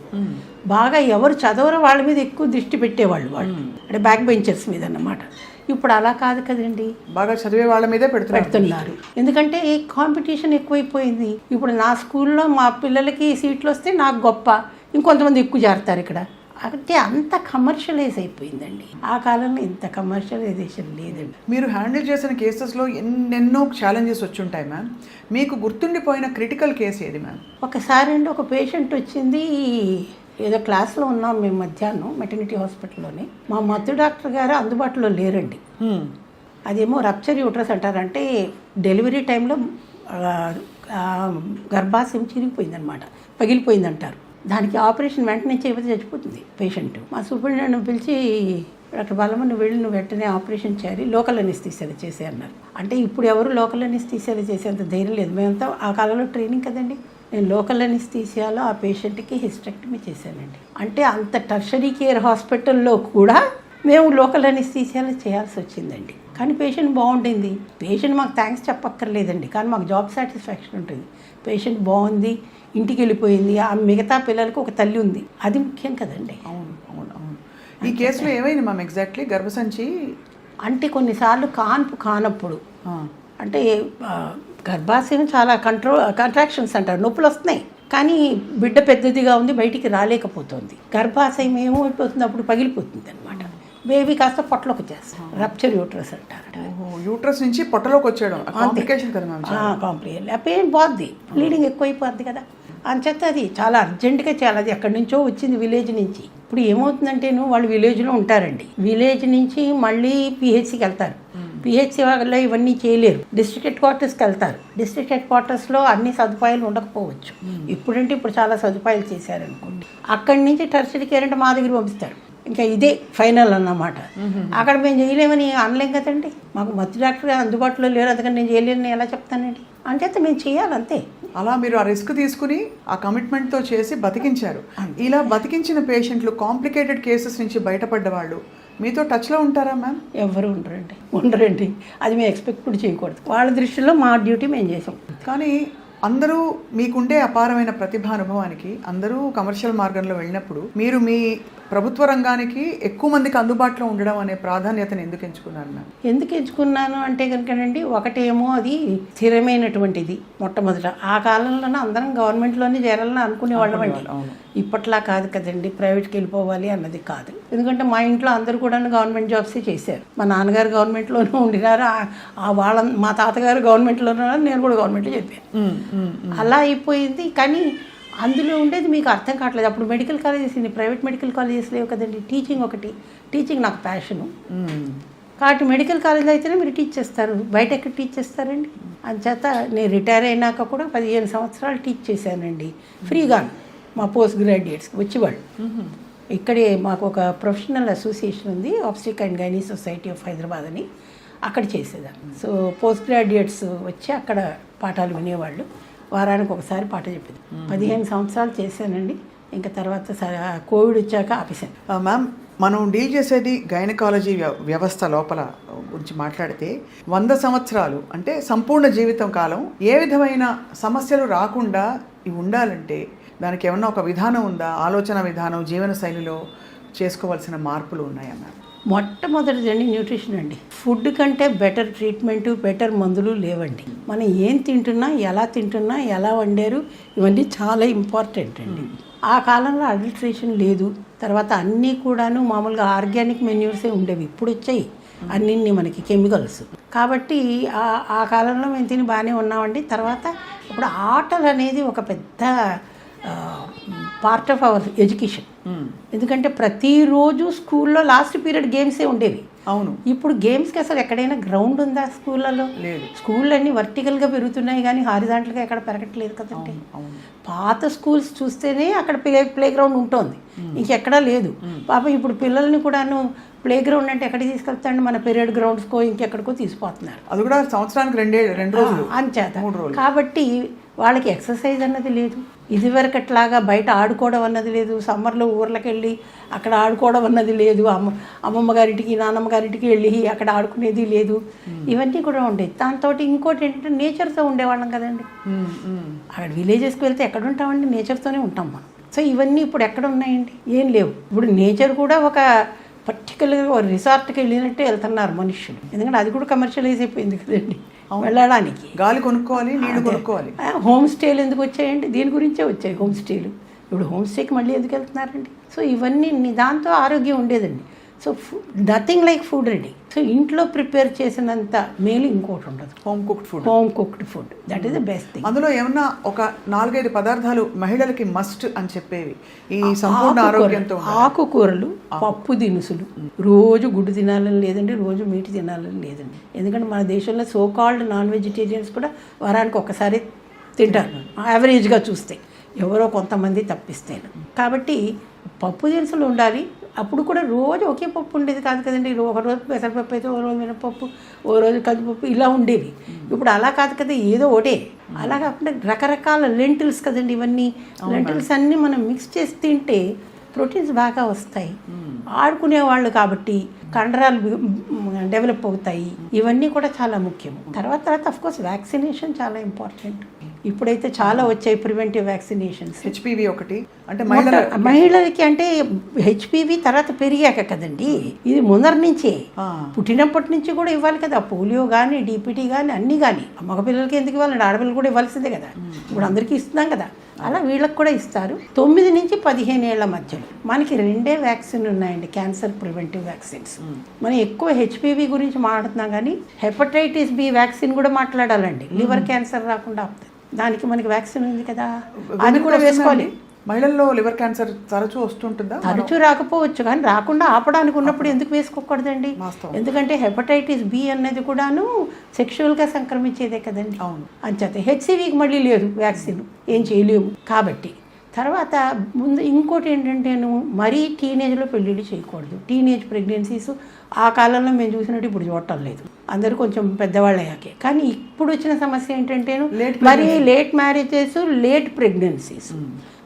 బాగా ఎవరు చదవరో వాళ్ళ మీద ఎక్కువ దృష్టి పెట్టేవాళ్ళు, వాళ్ళు అంటే బ్యాక్ బెంచర్స్ మీద అన్నమాట. ఇప్పుడు అలా కాదు కదండి, బాగా చదివే వాళ్ళ మీదే పెడుతున్నారు. ఎందుకంటే కాంపిటీషన్ ఎక్కువైపోయింది. ఇప్పుడు నా స్కూల్లో మా పిల్లలకి సీట్లు వస్తే నాకు గొప్ప, ఇంకొంతమంది ఎక్కువ చేరతారు ఇక్కడ. అంటే అంత కమర్షియలైజ్ అయిపోయిందండి. ఆ కాలంలో ఇంత కమర్షియలైజేషన్ లేదండి. మీరు హ్యాండిల్ చేసిన కేసెస్లో ఎన్నెన్నో ఛాలెంజెస్ వచ్చి ఉంటాయి మ్యామ్. మీకు గుర్తుండిపోయిన క్రిటికల్ కేసు ఏది మ్యామ్? ఒకసారి అండి ఒక పేషెంట్ వచ్చింది, ఏదో క్లాస్లో ఉన్నాం మేము మధ్యాహ్నం మెటర్నిటీ హాస్పిటల్లోనే. మా మత్తు డాక్టర్ గారు అందుబాటులో లేరండి. అదేమో రప్చర్ యూట్రస్ అంటారంటే డెలివరీ టైంలో గర్భాశయం చిరిగిపోయిందనమాట, పగిలిపోయిందంటారు. దానికి ఆపరేషన్ వెంటనే చేయకపోతే చచ్చిపోతుంది పేషెంట్. మా సూపరింటెండెంట్ పిలిచి డాక్టర్ బాలమ్మ నువ్వు వెళ్ళి నువ్వు వెంటనే ఆపరేషన్ చేయాలి, లోకల్ అనెస్థీసియా చేసే అన్నారు. అంటే ఇప్పుడు ఎవరు లోకల్ అనెస్థీసియా చేసేంత ధైర్యం లేదు. మేమంతా ఆ కాలంలో ట్రైనింగ్ కదండి. నేను లోకల్ అనెస్థీసియాలో ఆ పేషెంట్కి హిస్టెక్టమీ చేశానండి. అంటే అంత టర్షరీ కేర్ హాస్పిటల్లో కూడా మేము లోకల్ అనెస్థీసియాలో చేయాల్సి వచ్చిందండి. కానీ పేషెంట్ బాగుంటుంది, పేషెంట్ మాకు థ్యాంక్స్ చెప్పక్కర్లేదండి, కానీ మాకు జాబ్ సాటిస్ఫాక్షన్ ఉంటుంది. పేషెంట్ బాగుంది, ఇంటికి వెళ్ళిపోయింది, ఆ మిగతా పిల్లలకు ఒక తల్లి ఉంది, అది ముఖ్యం కదండి. అవును. ఈ కేసులో ఏమైంది మ్యామ్ ఎగ్జాక్ట్లీ? గర్భసంచి అంటే కొన్నిసార్లు కాన్పు కానప్పుడు, అంటే గర్భాశయం చాలా కంట్రాక్షన్స్ అంటారు, నొప్పులు వస్తున్నాయి, కానీ బిడ్డ పెద్దదిగా ఉంది, బయటికి రాలేకపోతుంది. గర్భాశయం ఏమైపోతుంది, అప్పుడు పగిలిపోతుంది అనమాట. బేబీ కాస్త పొట్టలోకి వచ్చేస్తాం, రప్చర్ యూట్రస్ అంటారు. యూట్రస్ నుంచి పొట్టలోకి వచ్చేయడం కాంప్లికేషన్ కదా మ్యామ్? కాంప్లికేషన్. ఆ పెయిన్ పోద్ది, బ్లీడింగ్ ఎక్కువైపోద్ది కదా, అంచేత అది చాలా అర్జెంటుగా చేయాలి. అది ఎక్కడి నుంచో వచ్చింది, విలేజ్ నుంచి. ఇప్పుడు ఏమవుతుందంటేను వాళ్ళు విలేజ్లో ఉంటారండి, విలేజ్ నుంచి మళ్ళీ పిహెచ్సికి వెళ్తారు, పిహెచ్సి వాళ్ళలో ఇవన్నీ చేయలేరు, డిస్ట్రిక్ట్ హెడ్ క్వార్టర్స్కి వెళ్తారు. డిస్ట్రిక్ట్ హెడ్ క్వార్టర్స్లో అన్ని సదుపాయాలు ఉండకపోవచ్చు, ఇప్పుడంటే ఇప్పుడు చాలా సదుపాయాలు చేశారనుకోండి. అక్కడి నుంచి టెర్షరీ కేర్ అంటే మా దగ్గర పంపిస్తారు, ఇంకా ఇదే ఫైనల్ అన్నమాట. అక్కడ మేము చేయలేమని అనలేం కదండి, మాకు మత్తు డాక్టర్ అందుబాటులో లేరు, అందుకని నేను చేయలేని ఎలా చెప్తానండి, అంటే మేము చేయాలంతే. అలా మీరు ఆ రిస్క్ తీసుకుని ఆ కమిట్మెంట్తో చేసి బతికించారు. ఇలా బతికించిన పేషెంట్లు కాంప్లికేటెడ్ కేసెస్ నుంచి బయటపడ్డ వాళ్ళు మీతో టచ్లో ఉంటారా మ్యామ్? ఎవరు ఉండరండి, అది మేము ఎక్స్పెక్ట్ కూడా చేయకూడదు. వాళ్ళ దృష్టిలో మా డ్యూటీ మేము చేసాం. కానీ అందరూ మీకుండే అపారమైన ప్రతిభానుభవానికి అందరూ కమర్షియల్ మార్గంలో వెళ్ళినప్పుడు మీరు మీ ప్రభుత్వ రంగానికి ఎక్కువ మందికి అందుబాటులో ఉండడం అనే ప్రాధాన్యతను ఎందుకు ఎంచుకున్నారు మ్యామ్? ఎందుకు ఎంచుకున్నాను అంటే కనుకనండి, ఒకటేమో అది స్థిరమైనటువంటిది. మొట్టమొదట ఆ కాలంలోనే అందరం గవర్నమెంట్లోనే చేరాలని అనుకునేవాళ్ళం అండి. ఇప్పట్లా కాదు కదండి, ప్రైవేట్కి వెళ్ళిపోవాలి అన్నది కాదు. ఎందుకంటే మా ఇంట్లో అందరూ కూడా గవర్నమెంట్ జాబ్సే చేశారు. మా నాన్నగారు గవర్నమెంట్లోనే ఉండినారు, మా తాతగారు గవర్నమెంట్లోనే ఉన్నారు, నేను కూడా గవర్నమెంట్లో చెప్పాను. అలా అయిపోయింది. కానీ అందులో ఉండేది మీకు అర్థం కావట్లేదు. అప్పుడు medical colleges, private medical colleges లేవు కదండి. టీచింగ్ నాకు ప్యాషను, కాబట్టి మెడికల్ కాలేజ్లో అయితేనే మీరు టీచ్ చేస్తారు, బయట ఎక్కడ టీచ్ చేస్తారండి. అందుచేత నేను రిటైర్ అయినాక కూడా 15 సంవత్సరాలు టీచ్ చేశానండి ఫ్రీగా. మా పోస్ట్ గ్రాడ్యుయేట్స్కి వచ్చేవాళ్ళు. ఇక్కడే మాకు ఒక ప్రొఫెషనల్ అసోసియేషన్ ఉంది, ఆబ్స్టిక్ and gynae society of Hyderabad అని, అక్కడ చేసేదాన్ని. సో పోస్ట్ గ్రాడ్యుయేట్స్ వచ్చి అక్కడ పాఠాలు వినేవాళ్ళు. వారానికి ఒకసారి పాట చెప్పింది. 15 సంవత్సరాలు చేశానండి. ఇంకా తర్వాత కోవిడ్ వచ్చాక ఆపేశాను. మ్యామ్, మనం డీల్ చేసేది గైనకాలజీ వ్యవస్థ లోపల గురించి మాట్లాడితే 100 సంవత్సరాలు అంటే సంపూర్ణ జీవితం కాలం ఏ విధమైన సమస్యలు రాకుండా ఇవి ఉండాలంటే దానికి ఏమన్నా ఒక విధానం ఉందా? ఆలోచన విధానం, జీవన శైలిలో చేసుకోవాల్సిన మార్పులు ఉన్నాయా మ్యామ్? మొట్టమొదటిదండి న్యూట్రిషన్ అండి. ఫుడ్ కంటే బెటర్ ట్రీట్మెంట్, బెటర్ మందులు లేవండి. మనం ఏం తింటున్నా, ఎలా తింటున్నా, ఎలా వండారు, ఇవన్నీ చాలా ఇంపార్టెంట్ అండి. ఆ కాలంలో అడల్ట్రేషన్ లేదు. తర్వాత అన్నీ కూడాను మామూలుగా ఆర్గానిక్ మెన్యూర్సే ఉండేవి. ఇప్పుడు వచ్చాయి అన్నీ మనకి కెమికల్స్. కాబట్టి ఆ కాలంలో మేము తిని బాగానే ఉన్నామండి. తర్వాత ఇప్పుడు ఆటలు అనేది ఒక పెద్ద పార్ట్ ఆఫ్ అవర్ ఎడ్యుకేషన్. ఎందుకంటే ప్రతిరోజు స్కూల్లో లాస్ట్ పీరియడ్ గేమ్సే ఉండేవి. అవును. ఇప్పుడు గేమ్స్కి అసలు ఎక్కడైనా గ్రౌండ్ ఉందా స్కూళ్ళలో? లేదు. స్కూళ్ళు అన్నీ వర్టికల్గా పెరుగుతున్నాయి కానీ హారిజాంటల్గా ఎక్కడ పెరగట్లేదు కదండి. పాత స్కూల్స్ చూస్తేనే అక్కడ ప్లే గ్రౌండ్ ఉంటుంది, ఇంకెక్కడా లేదు. పాప ఇప్పుడు పిల్లల్ని కూడాను ప్లే గ్రౌండ్ అంటే ఎక్కడికి తీసుకెళ్తాండి? మన పీరియడ్ గ్రౌండ్స్కో ఇంకెక్కడికో తీసుకుపోతున్నారు. అది కూడా సంవత్సరానికి 2 రోజులు అంచేత. కాబట్టి వాళ్ళకి ఎక్సర్సైజ్ అన్నది లేదు. ఇదివరకట్లాగా బయట ఆడుకోవడం అన్నది లేదు. సమ్మర్లో ఊర్లకు వెళ్ళి అక్కడ ఆడుకోవడం అన్నది లేదు. అమ్మమ్మ గారింటికి, నాన్నమ్మ గారింటికి వెళ్ళి అక్కడ ఆడుకునేది లేదు. ఇవన్నీ కూడా ఉండేది. దాంతో ఇంకోటి ఏంటంటే నేచర్తో ఉండేవాళ్ళం కదండి. అక్కడ విలేజెస్కి వెళ్తే ఎక్కడ ఉంటామండి? నేచర్తోనే ఉంటాం మనం. సో ఇవన్నీ ఇప్పుడు ఎక్కడ ఉన్నాయండి? ఏం లేవు. ఇప్పుడు నేచర్ కూడా ఒక పర్టికులర్గా రిసార్ట్కి వెళ్ళినట్టే వెళ్తున్నారు మనుషులు. ఎందుకంటే అది కూడా కమర్షియలైజ్ అయిపోయింది కదండి. వెళ్ళడానికి గాలి కొనుక్కోవాలి, నీళ్ళు కొనుక్కోవాలి. హోమ్ స్టేలు ఎందుకు వచ్చాయండి? దీని గురించే వచ్చాయి హోమ్ స్టేలు. ఇప్పుడు హోమ్ స్టేకి మళ్ళీ ఎందుకు వెళ్తున్నారండి? సో ఇవన్నీ దాంతో ఆరోగ్యం ఉండేదండి. So nothing like food ready. So ఇంట్లో ప్రిపేర్ చేసినంత మేలు ఇంకోటి ఉండదు. Home cooked food that is the best thing. అందులో ఏమన్నా ఒక 4-5 పదార్థాలు మహిళలకి మస్ట్ అని చెప్పేవి ఈ సంపూర్ణ ఆరోగ్యంతో. ఆకుకూరలు, పప్పు దినుసులు. రోజు గుడ్డు తినాలని లేదండి, రోజు మీటి తినాలని లేదండి. ఎందుకంటే మన దేశంలో సో కాల్డ్ నాన్ వెజిటేరియన్స్ కూడా వారానికి ఒకసారి తింటారు యావరేజ్గా చూస్తే, ఎవరో కొంతమంది తప్పిస్తేను. కాబట్టి పప్పు దినుసులు ఉండాలి. అప్పుడు కూడా రోజు ఒకే పప్పు ఉండేది కాదు కదండి. ఒక రోజు పెసరపప్పు అయితే, ఓ రోజు మినపప్పు, ఓ రోజు కందిపప్పు, ఇలా ఉండేవి. ఇప్పుడు అలా కాదు కదా, ఏదో ఒకటే. అలా కాకుండా రకరకాల లెంటిల్స్ కదండి ఇవన్నీ. లెంటిల్స్ అన్నీ మనం మిక్స్ చేసి తింటే ప్రోటీన్స్ బాగా వస్తాయి. ఆడుకునేవాళ్ళు కాబట్టి కండరాలు డెవలప్ అవుతాయి. ఇవన్నీ కూడా చాలా ముఖ్యం. తర్వాత అఫ్కోర్స్ వ్యాక్సినేషన్ చాలా ఇంపార్టెంట్. ఇప్పుడైతే చాలా వచ్చాయి ప్రివెంటివ్ వ్యాక్సినేషన్స్. హెచ్పివి ఒకటి అంటే మహిళలకి అంటే హెచ్పివి తర్వాత పెరిగాక కదండి. ఇది ముందర నుంచే, పుట్టినప్పటి నుంచి కూడా ఇవ్వాలి కదా. పోలియో కానీ, డిపిటీ కానీ, అన్నీ కానీ. మగపిల్లలకి ఎందుకు ఇవ్వాలండి? ఆడపిల్లలు కూడా ఇవ్వాల్సిందే కదా. ఇప్పుడు అందరికీ ఇస్తున్నాం కదా. అలా వీళ్ళకి కూడా ఇస్తారు. 9 నుంచి 15 ఏళ్ల మధ్యలో మనకి 2 వ్యాక్సిన్ ఉన్నాయండి, క్యాన్సర్ ప్రివెంటివ్ వ్యాక్సిన్స్. మనం ఎక్కువ హెచ్పివి గురించి మాట్లాడుతున్నాం కానీ హెపటైటిస్ బి వ్యాక్సిన్ కూడా మాట్లాడాలండి. లివర్ క్యాన్సర్ రాకుండా దానికి మనకి వ్యాక్సిన్ ఉంది కదా, అది కూడా వేసుకోవాలి. మహిళల్లో లివర్ క్యాన్సర్ తరచూ వస్తుంటుందా? తరచూ రాకపోవచ్చు కానీ రాకుండా ఆపడానికి ఉన్నప్పుడు ఎందుకు వేసుకోకూడదండి? ఎందుకంటే హెపటైటిస్ బి అన్నది కూడాను సెక్షువల్గా సంక్రమించేదే కదండి. అవును. అంచేత హెచ్సివికి మళ్ళీ లేదు వ్యాక్సిన్, ఏం చేయలేము. కాబట్టి తర్వాత ముందు ఇంకోటి ఏంటంటే మరీ టీనేజ్లో పెళ్ళిళ్ళు చేయకూడదు. టీనేజ్ ప్రెగ్నెన్సీస్ ఆ కాలంలో మేము చూసినట్టు ఇప్పుడు చూడటం లేదు, అందరూ కొంచెం పెద్దవాళ్ళు అయ్యాకే. కానీ ఇప్పుడు వచ్చిన సమస్య ఏంటంటే మరీ లేట్ మ్యారేజెస్, లేట్ ప్రెగ్నెన్సీస్.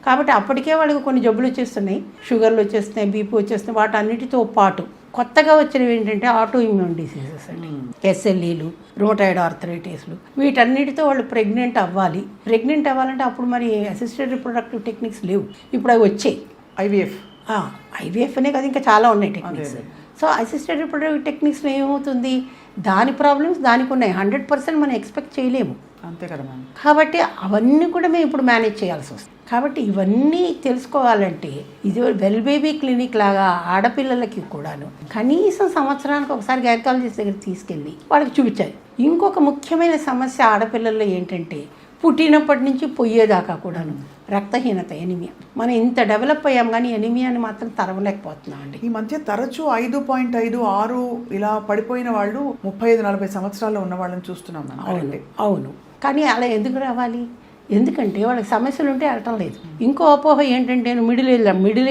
కాబట్టి అప్పటికే వాళ్ళకి కొన్ని జబ్బులు వచ్చేస్తున్నాయి, షుగర్లు వచ్చేస్తున్నాయి, బీపీ వచ్చేస్తున్నాయి. వాటన్నిటితో పాటు కొత్తగా వచ్చినవి ఏంటంటే ఆటో ఇమ్యూన్ డిసీజెస్ అండి, ఎస్ఎల్ఈలు, రూమటాయిడ్ ఆర్థరైటిస్లు. వీటన్నిటితో వాళ్ళు ప్రెగ్నెంట్ అవ్వాలి. ప్రెగ్నెంట్ అవ్వాలంటే అప్పుడు మరి అసిస్టెడ్ రిప్రొడక్టివ్ టెక్నిక్స్ లేవు, ఇప్పుడు అవి వచ్చాయి. ఐవీఎఫ్ అనే కదా, ఇంకా చాలా ఉన్నాయి టెక్నిక్స్. సో అసిస్టెడ్ రిప్రొడక్టివ్ టెక్నిక్స్లో ఏమవుతుంది, దాని ప్రాబ్లమ్స్ దానికి ఉన్నాయి. 100% మనం ఎక్స్పెక్ట్ చేయలేము, అంతే కదా. కాబట్టి అవన్నీ కూడా మేము ఇప్పుడు మేనేజ్ చేయాల్సి వస్తుంది. కాబట్టి ఇవన్నీ తెలుసుకోవాలంటే ఇది వెల్ బేబీ క్లినిక్ లాగా ఆడపిల్లలకి కూడాను కనీసం సంవత్సరానికి ఒకసారి గైనకాలజిస్ట్ దగ్గర తీసుకెళ్ళి వాళ్ళకి చూపించాలి. ఇంకొక ముఖ్యమైన సమస్య ఆడపిల్లల్లో ఏంటంటే పుట్టినప్పటి నుంచి పోయేదాకా కూడాను రక్తహీనత, ఎనిమియా. మనం ఇంత డెవలప్ అయ్యాం కానీ ఎనిమియాని మాత్రం తరవలేకపోతున్నాం అండి. ఈ మధ్య తరచూ 5.5, 6 ఇలా పడిపోయిన వాళ్ళు 35-40 సంవత్సరాల్లో ఉన్న వాళ్ళని చూస్తున్నాం. అవును. కానీ అలా ఎందుకు రావాలి? ఎందుకంటే వాళ్ళకి సమస్యలు ఉంటే అడటం లేదు. ఇంకో అపోహ ఏంటంటే మిడిల్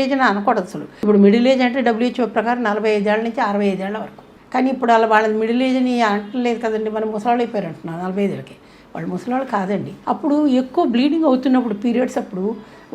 ఏజ్ అని అనకూడదు అసలు. ఇప్పుడు మిడిల్ ఏజ్ అంటే WHO ప్రకారం 45 ఏళ్ళ నుంచి 65 ఏళ్ళ వరకు. కానీ ఇప్పుడు అలా వాళ్ళని మిడిల్ ఏజ్ అని అనట్లేదు కదండి, మనం ముసలాళ్ళు అయిపోయారు అంటున్నాం 45 ఏళ్ళకి. వాళ్ళు ముసలివాళ్ళు కాదండి. అప్పుడు ఎక్కువ బ్లీడింగ్ అవుతున్నప్పుడు పీరియడ్స్ అప్పుడు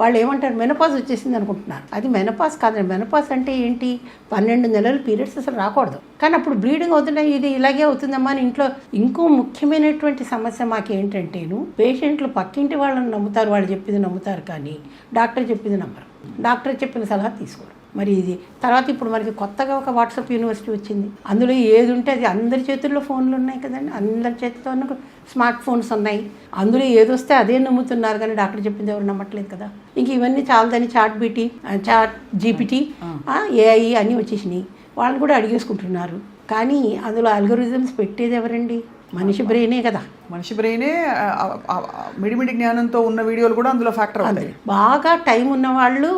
వాళ్ళు ఏమంటారు, మెనపాజ్ వచ్చేసింది అనుకుంటున్నారు. అది మెనపాజ్ కాదండి. మెనపాజ్ అంటే ఏంటి, 12 నెలలు పీరియడ్స్ అసలు రాకూడదు. కానీ అప్పుడు బ్లీడింగ్ అవుతుంటే ఇది ఇలాగే అవుతుందమ్మా అని ఇంట్లో. ఇంకో ముఖ్యమైనటువంటి సమస్య మాకేంటంటేను, పేషెంట్లు పక్కింటి వాళ్ళని నమ్ముతారు, వాళ్ళు చెప్పింది నమ్ముతారు, కానీ డాక్టర్ చెప్పింది నమ్మరు. డాక్టర్ చెప్పిన సలహా తీసుకోరు. మరి ఇది తర్వాత ఇప్పుడు మనకి కొత్తగా ఒక వాట్సాప్ యూనివర్సిటీ వచ్చింది. అందులో ఏది ఉంటే అది, అందరి చేతుల్లో ఫోన్లు ఉన్నాయి కదండి, అందరి చేతితో స్మార్ట్ ఫోన్స్ ఉన్నాయి. అందులో ఏది వస్తే అదే నమ్ముతున్నారు, కానీ డాక్టర్ చెప్పింది ఎవరు నమ్మట్లేదు కదా. ఇంక ఇవన్నీ చాలదని చాట్ జీపీటీ ఏఐ అన్నీ వచ్చేసినాయి. వాళ్ళు కూడా అడిగేసుకుంటున్నారు. కానీ అందులో అల్గోరిథమ్స్ పెట్టేది ఎవరండి? మనిషి బ్రెయినే కదా. మనిషి బ్రెయినే మిడిమిడి జ్ఞానంతో ఉన్న వీడియోలు కూడా అందులో ఫ్యాక్టర్ అవుతాయి. బాగా టైం ఉన్నవాళ్ళు,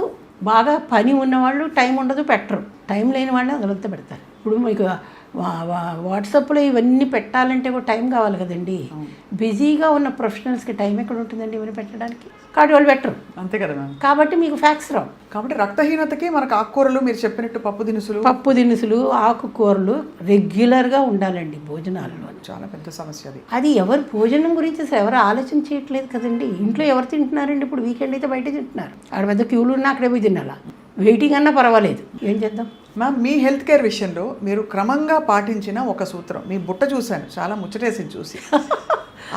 బాగా పని ఉన్నవాళ్ళు టైం ఉండదు, పెట్టరు. టైం లేని వాళ్ళు అందులో పెడతారు. ఇప్పుడు మీకు వాట్సాప్లో ఇవన్నీ పెట్టాలంటే కూడా టైం కావాలి కదండి. బిజీగా ఉన్న ప్రొఫెషనల్స్కి టైం ఎక్కడ ఉంటుందండి ఇవన్నీ పెట్టడానికి? కాబట్టి వాళ్ళు పెట్టరు. అంతే కదా మ్యామ్. కాబట్టి మీకు ఫ్యాక్స్ రావు. కాబట్టి రక్తహీనతకి మనకు ఆకుకూరలు, మీరు చెప్పినట్టు పప్పు దినుసులు ఆకుకూరలు రెగ్యులర్గా ఉండాలండి భోజనాల్లో. చాలా పెద్ద సమస్య అది. అది ఎవరు భోజనం గురించి అసలు ఎవరు ఆలోచన చేయట్లేదు కదండి. ఇంట్లో ఎవరు తింటున్నారండి? ఇప్పుడు వీకెండ్ అయితే బయట తింటున్నారు. అక్కడ పెద్ద క్యూలు ఉన్నా అక్కడే పోయి తినాలా, వెయిటింగ్ అన్నా పర్వాలేదు. ఏం చేద్దాం మ్యామ్? మీ హెల్త్ కేర్ విషయంలో మీరు క్రమంగా పాటించిన ఒక సూత్రం, మీ బుట్ట చూశాను, చాలా ముచ్చటేసింది చూసి.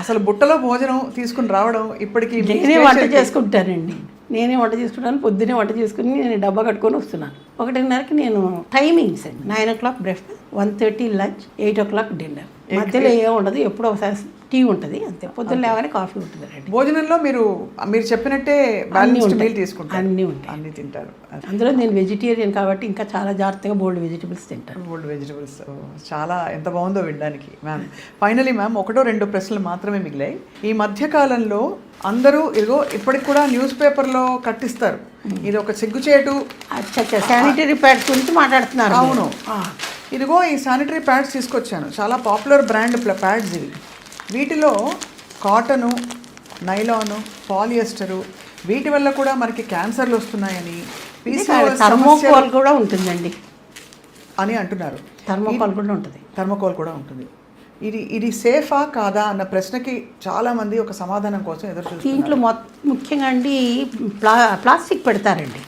అసలు బుట్టలో భోజనం తీసుకుని రావడం ఇప్పటికీ. నేనే వంట చేసుకుంటానండి. పొద్దునే వంట చేసుకుని నేను డబ్బా కట్టుకొని వస్తున్నాను. 1:30కి నేను టైమింగ్స్ అండి. 9 o'clock breakfast, 1:30 lunch, 8 o'clock dinner. మధ్యలో ఏం ఉండదు, ఎప్పుడో ఒకసారి టీ ఉంటుంది అంతే. పొద్దున్న లేవని కాఫీ ఉంటుంది. భోజనంలో మీరు చెప్పినట్టే బ్యాలెన్స్డ్ మీల్ తీసుకుంటారు, అన్నీ ఉంటాయి, అన్నీ తింటారు. అందులో నేను వెజిటేరియన్ కాబట్టి ఇంకా చాలా జాగ్రత్తగా బోల్డ్ వెజిటబుల్స్ తింటాను. బోల్డ్ వెజిటబుల్స్ చాలా ఎంత బాగుందో వినడానికి మ్యామ్. ఫైనలీ మ్యామ్, 1-2 ప్రశ్నలు మాత్రమే మిగిలాయి. ఈ మధ్యకాలంలో అందరూ ఇదిగో ఇప్పటికి కూడా న్యూస్ పేపర్లో కట్టిస్తారు, ఇది ఒక సిగ్గుచేటు. శానిటరీ ప్యాడ్స్ గురించి మాట్లాడుతున్నారు. అవును, ఇదిగో ఈ శానిటరీ ప్యాడ్స్ తీసుకొచ్చాను, చాలా పాపులర్ బ్రాండ్ ప్యాడ్స్ ఇవి. వీటిలో కాటను, నైలాను, పాలియస్టరు, వీటి వల్ల కూడా మనకి క్యాన్సర్లు వస్తున్నాయని, థర్మోకోల్ కూడా ఉంటుందండి అని అంటున్నారు. థర్మోకోల్ కూడా ఉంటుంది. ఇది సేఫా కాదా అన్న ప్రశ్నకి చాలామంది ఒక సమాధానం కోసం ఎదురు చూస్తున్నారు. దీంట్లో ముఖ్యంగా అండి ప్లాస్టిక్ పెడతారండి.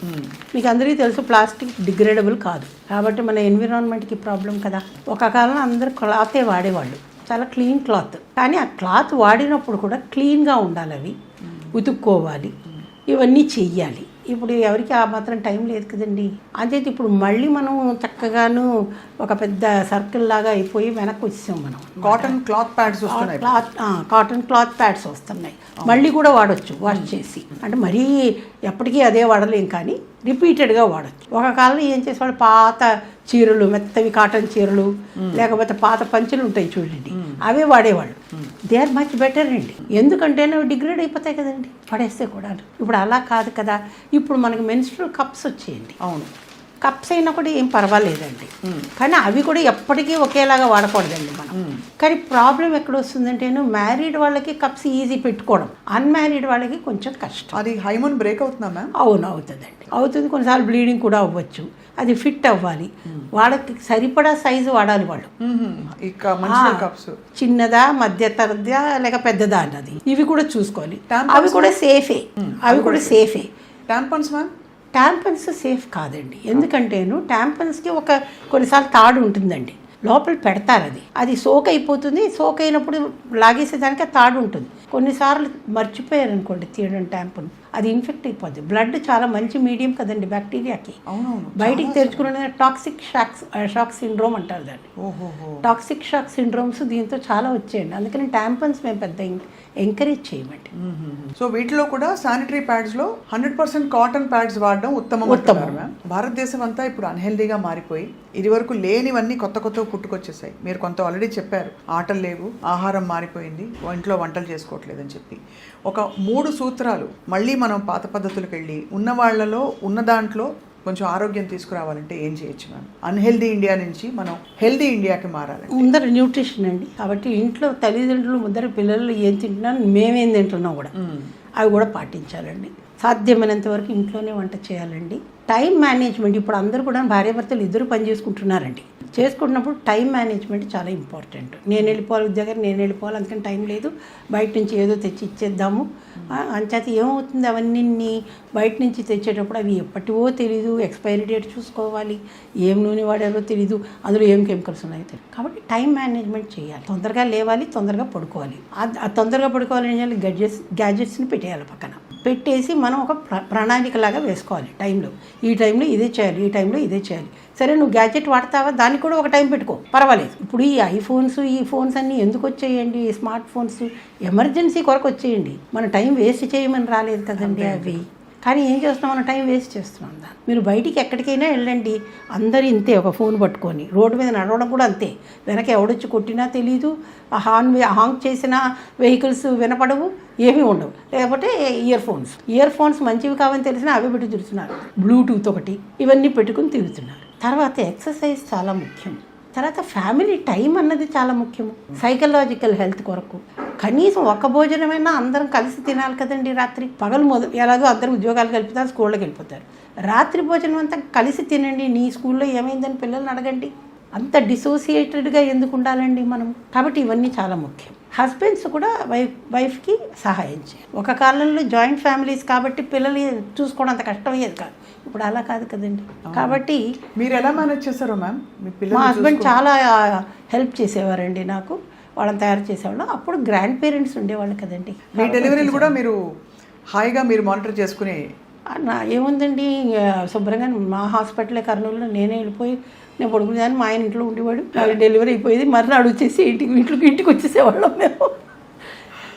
మీకు అందరికీ తెలుసు ప్లాస్టిక్ డిగ్రేడబుల్ కాదు, కాబట్టి మన ఎన్విరాన్మెంట్కి ప్రాబ్లం కదా. ఒక కాలంలో అందరూ క్లాతే వాడేవాళ్ళు, చాలా క్లీన్ క్లాత్. కానీ ఆ క్లాత్ వాడినప్పుడు కూడా క్లీన్గా ఉండాలి, అవి ఉతుక్కోవాలి, ఇవన్నీ చెయ్యాలి. ఇప్పుడు ఎవరికి ఆ మాత్రం టైం లేదు కదండి. అంతే ఇప్పుడు మళ్ళీ మనం చక్కగాను ఒక పెద్ద సర్కిల్ లాగా అయిపోయి వెనక్కి వచ్చాం మనం. కాటన్ క్లాత్ ప్యాడ్స్ వస్తున్నాయి, కాటన్ క్లాత్ ప్యాడ్స్ వస్తున్నాయి. మళ్ళీ కూడా వాడచ్చు వాష్ చేసి. అంటే మరీ ఎప్పటికీ అదే వాడలేం, కానీ రిపీటెడ్గా వాడచ్చు. ఒక కాలంలో ఏం చేసేవాళ్ళు, పాత చీరలు, మెత్తవి కాటన్ చీరలు, లేకపోతే పాత పంచులు ఉంటాయి చూడండి, అవే వాడేవాళ్ళు. దే ఆర్ మచ్ బెటర్ అండి. ఎందుకంటే అవి డిగ్రేడ్ అయిపోతాయి కదండి, పడేస్తే కూడా. ఇప్పుడు అలా కాదు కదా. ఇప్పుడు మనకి మెన్స్ట్రువల్ కప్స్ వచ్చేయండి. అవును, కప్స్ అయినా కూడా ఏం పర్వాలేదండి, కానీ అవి కూడా ఎప్పటికీ ఒకేలాగా వాడకూడదండి మనం. కానీ ప్రాబ్లం ఎక్కడ వస్తుందంటే, మ్యారీడ్ వాళ్ళకి కప్స్ ఈజీ పెట్టుకోవడం, అన్మ్యారీడ్ వాళ్ళకి కొంచెం కష్టం. అది హైమోన్ బ్రేక్ అవుతుందా మ్యామ్? అవును, అవుతుంది. కొన్నిసార్లు బ్లీడింగ్ కూడా అవ్వచ్చు. అది ఫిట్ అవ్వాలి, వాళ్ళకి సరిపడా సైజు వాడాలి వాళ్ళు. చిన్నదా, మధ్య తరదా, లేక పెద్దదా అన్నది ఇవి కూడా చూసుకోవాలి. అవి కూడా సేఫే. ట్యాంపన్స్ సేఫ్ కాదండి. ఎందుకంటేను ట్యాంపన్స్కి కొన్నిసార్లు తాడు ఉంటుందండి, లోపల పెడతారు, అది సోక్ అయిపోతుంది. సోక్ అయినప్పుడు లాగేసేదానికి ఆ తాడు ఉంటుంది. కొన్నిసార్లు మర్చిపోయారు అనుకోండి తీయడం ట్యాంపును, అది ఇన్ఫెక్ట్ అయిపోద్ది. బ్లడ్ చాలా మంచి మీడియం కదండి బ్యాక్టీరియాకి. బయటికి తెరుచుకునే టాక్సిక్ షాక్ సిండ్రోమ్ అంటారు దాన్ని. టాక్సిక్ షాక్ సిండ్రోమ్స్ దీంతో చాలా వచ్చాయండి. అందుకని ట్యాంపన్స్ మేము పెద్ద ఎంకరేజ్ చేయమండి. సో వీటిలో కూడా శానిటరీ ప్యాడ్స్లో 100% కాటన్ ప్యాడ్స్ వాడడం ఉత్తమం. భారతదేశం అంతా ఇప్పుడు అన్హెల్దీగా మారిపోయి ఇది వరకు లేనివన్నీ కొత్త పుట్టుకొచ్చేసాయి. మీరు కొంత ఆల్రెడీ చెప్పారు, ఆటలు లేవు, ఆహారం మారిపోయింది, ఇంట్లో వంటలు చేసుకోవట్లేదని చెప్పి. ఒక 3 సూత్రాలు మళ్ళీ మనం పాత పద్ధతులకు వెళ్ళి ఉన్న వాళ్ళలో ఉన్న దాంట్లో కొంచెం ఆరోగ్యం తీసుకురావాలంటే ఏం చేయొచ్చు మ్యామ్? అన్హెల్దీ ఇండియా నుంచి మనం హెల్దీ ఇండియాకి మారాలి. ముందర న్యూట్రిషన్ అండి. కాబట్టి ఇంట్లో తల్లిదండ్రులు ముందర పిల్లలు ఏం తింటున్నాను, మేమేం తింటున్నాం కూడా అవి కూడా పాటించాలండి. సాధ్యమైనంత వరకు ఇంట్లోనే వంట చేయాలండి. టైం మేనేజ్మెంట్, ఇప్పుడు అందరూ కూడా భార్యాభర్తలు ఇద్దరు పని చేసుకుంటున్నారండి. చేసుకుంటున్నప్పుడు టైం మేనేజ్మెంట్ చాలా ఇంపార్టెంట్. నేను వెళ్ళిపోవాలి ఉద్యోగానికి, నేను వెళ్ళిపోవాలి, అందుకని టైం లేదు, బయట నుంచి ఏదో తెచ్చి ఇచ్చేద్దాము. అంచేత ఏమవుతుంది, అవన్నీ బయట నుంచి తెచ్చేటప్పుడు అవి ఎప్పటివో తెలీదు, ఎక్స్పైరీ డేట్ చూసుకోవాలి, ఏం నూనె వాడారో తెలీదు, అందులో ఏం కెమికల్స్ ఉన్నాయో తెలియదు. కాబట్టి టైం మేనేజ్మెంట్ చేయాలి. తొందరగా లేవాలి, తొందరగా పడుకోవాలి. ఆ తొందరగా పడుకోవాలి ఏం చేయాలి, గ్యాడ్జెట్స్ని పెట్టేయాలి పక్కన. పెట్టేసి మనం ఒక ప్రణాళికలాగా వేసుకోవాలి. టైంలో ఈ టైంలో ఇదే చేయాలి, ఈ టైంలో ఇదే చేయాలి. సరే నువ్వు గ్యాడ్జెట్ వాడతావా, దానికి కూడా ఒక టైం పెట్టుకో, పర్వాలేదు. ఇప్పుడు ఈ ఐఫోన్స్, ఈ ఫోన్స్ అన్నీ ఎందుకు వచ్చేయండి, స్మార్ట్ ఫోన్స్ ఎమర్జెన్సీ కొరకు వచ్చేయండి. మన టైం వేస్ట్ చేయమని రాలేదు కదండి అవి. కానీ ఏం చేస్తున్నాం, మనం టైం వేస్ట్ చేస్తున్నాం దాన్ని. మీరు బయటికి ఎక్కడికైనా వెళ్ళండి, అందరూ ఇంతే, ఒక ఫోన్ పట్టుకొని రోడ్డు మీద నడవడం కూడా అంతే. వెనక ఎవడొచ్చి కొట్టినా తెలీదు, హాంక్ చేసిన వెహికల్స్ వినపడవు, ఏమీ ఉండవు. లేకపోతే ఇయర్ ఫోన్స్ మంచివి కావని తెలిసినా అవి పెట్టి తిరుగుతున్నారు. బ్లూటూత్ ఒకటి, ఇవన్నీ పెట్టుకుని తిరుగుతున్నారు. తర్వాత ఎక్సర్సైజ్ చాలా ముఖ్యం. తర్వాత ఫ్యామిలీ టైం అన్నది చాలా ముఖ్యము. సైకలాజికల్ హెల్త్ కొరకు కనీసం ఒక్క భోజనమైనా అందరం కలిసి తినాలి కదండి. రాత్రి పగలు ఎలాగో అందరూ ఉద్యోగాలు వెళ్ళిపోతారు, స్కూళ్ళకి వెళ్ళిపోతారు. రాత్రి భోజనం అంతా కలిసి తినండి. నీ స్కూల్లో ఏమైందని పిల్లల్ని అడగండి. అంత డిసోసియేటెడ్గా ఎందుకు ఉండాలండి మనం. కాబట్టి ఇవన్నీ చాలా ముఖ్యం. హస్బెండ్స్ కూడా వైఫ్కి సహాయం చేయాలి. ఒక కాలంలో జాయింట్ ఫ్యామిలీస్ కాబట్టి పిల్లలు చూసుకోవడం అంత కష్టమయ్యేది కాదు. ఇప్పుడు అలా కాదు కదండి. కాబట్టి మీరు ఎలా మేనేజ్ చేశారో మ్యామ్? మా హస్బెండ్ చాలా హెల్ప్ చేసేవారండి నాకు, వాళ్ళని తయారు చేసేవాళ్ళు. అప్పుడు గ్రాండ్ పేరెంట్స్ ఉండేవాళ్ళు కదండి. మీ డెలివరీలు కూడా మీరు హాయిగా మీరు మానిటర్ చేసుకుని ఏముందండి, శుభ్రంగా మా హాస్పిటల్ కర్నూలులో నేనే వెళ్ళిపోయి నేను పడుకునేదాన్ని, మా ఆయన ఇంట్లో ఉండేవాడు. డెలివరీ అయిపోయేది, మర్నాడు వచ్చేసి ఇంటికి వచ్చేసేవాళ్ళం మేము.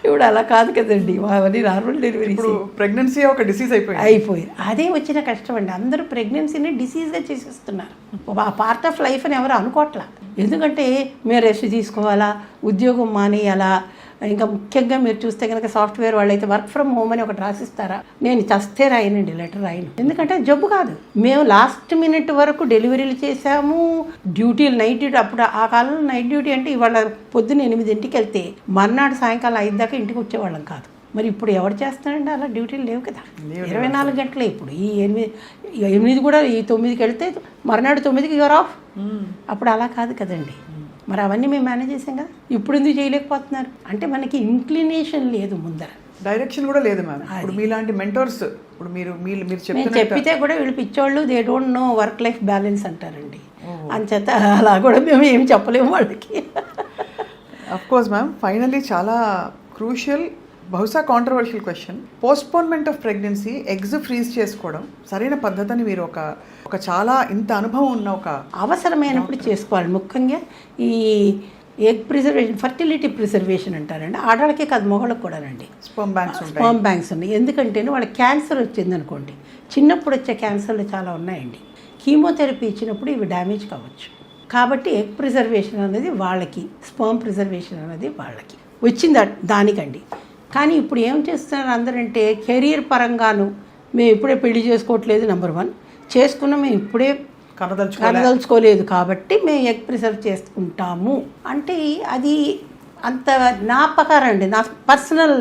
ఇప్పుడు అలా కాదు కదండి, అవన్నీ నార్మల్ డెలివరీ. ప్రెగ్నెన్సీ ఒక డిసీజ్ అయిపోయింది. అదే వచ్చిన కష్టం అండి. అందరూ ప్రెగ్నెన్సీని డిసీజ్గా చేసేస్తున్నారు. ఆ పార్ట్ ఆఫ్ లైఫ్ అని ఎవరు అనుకోవట్లా. ఎందుకంటే మీరు రెస్ట్ తీసుకోవాలా, ఉద్యోగం మానేయాలా. ఇంకా ముఖ్యంగా మీరు చూస్తే కనుక సాఫ్ట్వేర్ వాళ్ళైతే వర్క్ ఫ్రమ్ హోమ్ అని ఒకటి రాసిస్తారా, నేను చస్తే రాయనండి, లెటర్ రాయను. ఎందుకంటే జబ్బు కాదు. మేము లాస్ట్ మినిట్ వరకు డెలివరీలు చేసాము, డ్యూటీలు నైట్ డ్యూటీ. అప్పుడు ఆ కాలంలో నైట్ డ్యూటీ అంటే ఇవాళ పొద్దున్న 8 వెళ్తే మర్నాడు సాయంకాలం 5 దాకా ఇంటికి వచ్చేవాళ్ళం కాదు. మరి ఇప్పుడు ఎవరు చేస్తారండి అలా? డ్యూటీలు లేవు కదా, 24 గంటలే. ఇప్పుడు ఈ 8 కూడా ఈ 9కి వెళ్తే మర్నాడు 9కి యూర్ ఆఫ్. అప్పుడు అలా కాదు కదండి. మరి అవన్నీ మేము మేనేజ్ చేసాం కదా. ఇప్పుడు ఎందుకు చేయలేకపోతున్నారు అంటే మనకి ఇంక్లినేషన్ లేదు, ముందర డైరెక్షన్ కూడా లేదు మ్యామ్. ఇప్పుడు మీలాంటి మెంటర్స్ ఇప్పుడు మీరు చెప్పితే కూడా వీళ్ళు పిచ్చోళ్ళు, they don't know work life balance అంటారండి. అంచేత అలా కూడా మేము ఏం చెప్పలేము వాళ్ళకి. అఫ్ కోర్స్ మ్యామ్, ఫైనల్లీ చాలా క్రూషియల్, బహుశా controversial question. Postponement of pregnancy, eggs freeze చేసుకోవడం సరైన పద్ధతిని మీరు ఒక చాలా ఇంత అనుభవం ఉన్న ఒక అవసరమైనప్పుడు చేసుకోవాలి. ముఖ్యంగా ఈ ఎగ్ ప్రిజర్వేషన్, ఫర్టిలిటీ ప్రిజర్వేషన్ అంటారండి. ఆడవాళ్ళకే కాదు, మగవాళ్ళకి కూడానండి. స్పర్మ్ బ్యాంక్స్ ఉన్నాయి. ఎందుకంటే వాళ్ళకి క్యాన్సర్ వచ్చింది అనుకోండి, చిన్నప్పుడు వచ్చే క్యాన్సర్లు చాలా ఉన్నాయండి. కీమోథెరపీ ఇచ్చినప్పుడు ఇవి డ్యామేజ్ కావచ్చు. కాబట్టి ఎగ్ ప్రిజర్వేషన్ అనేది వాళ్ళకి, స్పర్మ్ ప్రిజర్వేషన్ అనేది వాళ్ళకి వచ్చింది దానికండి. కానీ ఇప్పుడు ఏం చేస్తున్నారు అందరంటే, కెరీర్ పరంగాను మేము ఇప్పుడే పెళ్లి చేసుకోవట్లేదు, నెంబర్ 1. చేసుకున్నాం మేము ఇప్పుడే కనదలుచుకోలేదు కాబట్టి మేము ఎగ్ ప్రిజర్వ్ చేసుకుంటాము అంటే అది అంత నా ప్రకారం అండి, నా పర్సనల్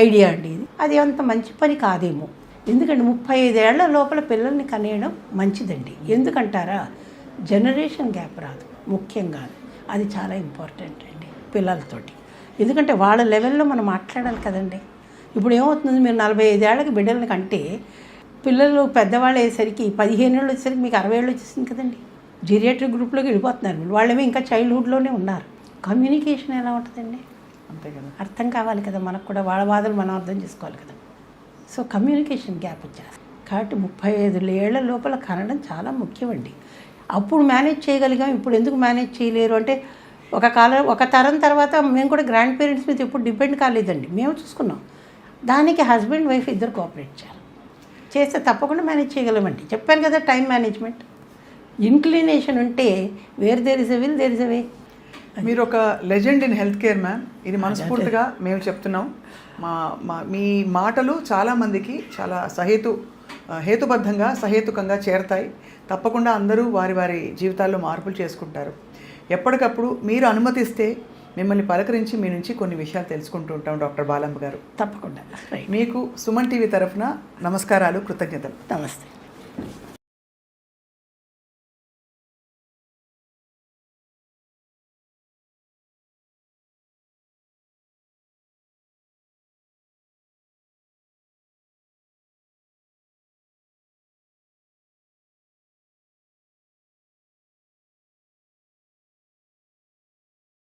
ఐడియా అండి ఇది. అది అంత మంచి పని కాదేమో. ఎందుకంటే 35 ఏళ్ల లోపల పిల్లల్ని కనేయడం మంచిదండి. ఎందుకంటారా, జనరేషన్ గ్యాప్ రాదు ముఖ్యంగా. అది చాలా ఇంపార్టెంట్ అండి పిల్లలతోటి. ఎందుకంటే వాళ్ళ లెవెల్లో మనం మాట్లాడాలి కదండి. ఇప్పుడు ఏమవుతుంది, మీరు 45 ఏళ్ళకి బిడ్డలని కంటే పిల్లలు పెద్దవాళ్ళు అయ్యేసరికి 15 ఏళ్ళు వచ్చేసరికి మీకు 60 ఏళ్ళు వచ్చేసింది కదండి. జీరియాట్రిక్ గ్రూప్లోకి వెళ్ళిపోతున్నారు మీరు. వాళ్ళేమో ఇంకా చైల్డ్హుడ్లోనే ఉన్నారు. కమ్యూనికేషన్ ఎలా ఉంటుందండి, అంతే కదా, అర్థం కావాలి కదా మనకు కూడా. వాళ్ళ బాధలు మనం అర్థం చేసుకోవాలి కదా. సో కమ్యూనికేషన్ గ్యాప్ వచ్చేస్తుంది. కాబట్టి 35 ఏళ్ల లోపల కనడం చాలా ముఖ్యమండి. అప్పుడు మేనేజ్ చేయగలిగాం, ఇప్పుడు ఎందుకు మేనేజ్ చేయలేరు అంటే, ఒక తరం తర్వాత మేము కూడా గ్రాండ్ పేరెంట్స్ మీద ఎప్పుడు డిపెండ్ కాలేదండి, మేము చూసుకున్నాం. దానికి హస్బెండ్ వైఫ్ ఇద్దరు కోఆపరేట్ చేయాలి. చేస్తే తప్పకుండా మేనేజ్ చేయగలమండి. చెప్పాను కదా, టైం మేనేజ్మెంట్. ఇంక్లినేషన్ ఉంటే where there is a will there is a way. మీరు ఒక legend in health care ma'am, ఇది మనస్ఫూర్తిగా మేము చెప్తున్నాం. మీ మాటలు చాలామందికి చాలా హేతుబద్ధంగా సహేతుకంగా చేరతాయి. తప్పకుండా అందరూ వారి వారి జీవితాల్లో మార్పులు చేసుకుంటారు. ఎప్పటికప్పుడు మీరు అనుమతిస్తే మిమ్మల్ని పలకరించి మీ నుంచి కొన్ని విషయాలు తెలుసుకుంటూ ఉంటాం డాక్టర్ బాలమ్మ గారు. తప్పకుండా. మీకు సుమన్ టీవీ తరఫున నమస్కారాలు, కృతజ్ఞతలు. నమస్తే.